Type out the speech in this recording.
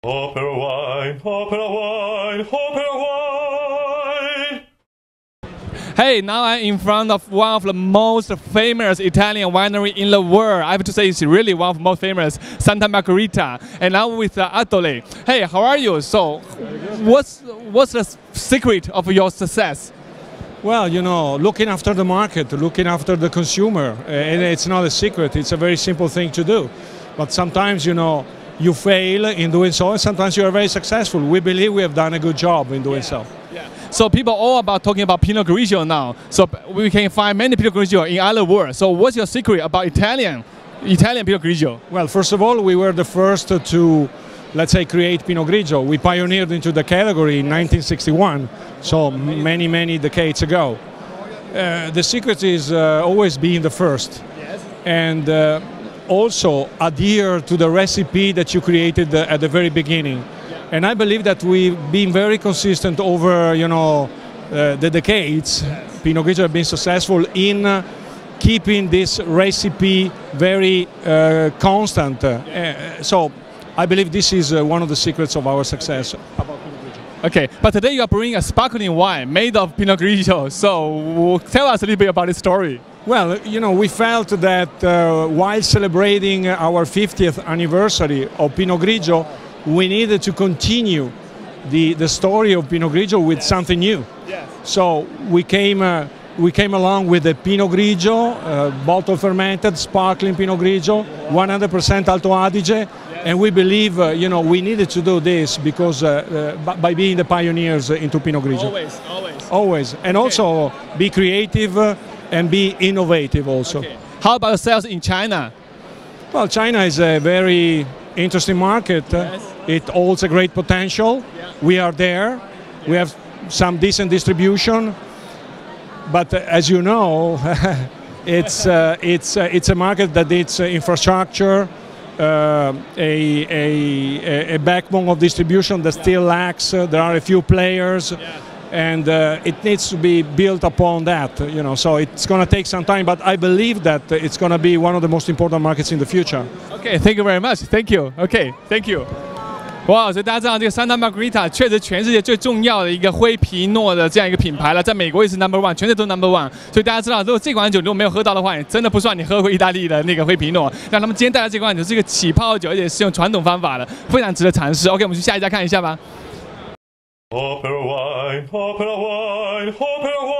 OperaWine, OperaWine, OperaWine. Hey, now I'm in front of one of the most famous Italian winery in the world. I have to say it's really one of the most famous, Santa Margherita. And now with Adole. Hey, how are you? So, what's the secret of your success? Well, you know, looking after the market, looking after the consumer, and it's not a secret, it's a very simple thing to do. But sometimes, you know, you fail in doing so, and sometimes you are very successful. We believe we have done a good job in doing so. Yeah. So people all about talking about Pinot Grigio now. So we can find many Pinot Grigio in other world. So what's your secret about Italian Pinot Grigio? Well, first of all, we were the first to, let's say, create Pinot Grigio. We pioneered into the category in 1961, so many decades ago. The secret is always being the first. Yes. And also adhere to the recipe that you created at the very beginning. Yeah. And I believe that we've been very consistent over, you know, the decades. Yes. Pinot Grigio have been successful in keeping this recipe very constant. Yeah. So I believe this is one of the secrets of our success about Pinot Grigio. Okay, but today you are bringing a sparkling wine made of Pinot Grigio. So tell us a little bit about the story. Well, you know, we felt that while celebrating our 50th anniversary of Pinot Grigio, we needed to continue the story of Pinot Grigio with something new. Yes. So we came along with the Pinot Grigio, bottle fermented, sparkling Pinot Grigio, 100% Alto Adige, and we believe, you know, we needed to do this because by being the pioneers into Pinot Grigio. Always. And also be creative and be innovative also. Okay. How about sales in China? Well, China is a very interesting market. Yes. It holds a great potential. Yeah. We are there. Yeah. We have some decent distribution. But as you know, it's a market that needs infrastructure, a backbone of distribution that still lacks. There are a few players. Yeah. And it needs to be built upon that, you know, so it's going to take some time, but I believe that it's going to be one of the most important markets in the future. Okay, thank you very much. Thank you. Okay, thank you. 哇，所以大家知道这个 Santa Margherita 确实全世界最重要的一个灰皮诺的这样一个品牌了，在美国也是 #1， 全世界都 #1。所以大家知道，如果这款酒如果没有喝到的话，你真的不算你喝过意大利的那个灰皮诺。那他们今天带来这款酒是一个起泡酒，而且是用传统方法的，非常值得尝试。OK， 我们去下一家看一下吧。OperaWine, OperaWine, OperaWine.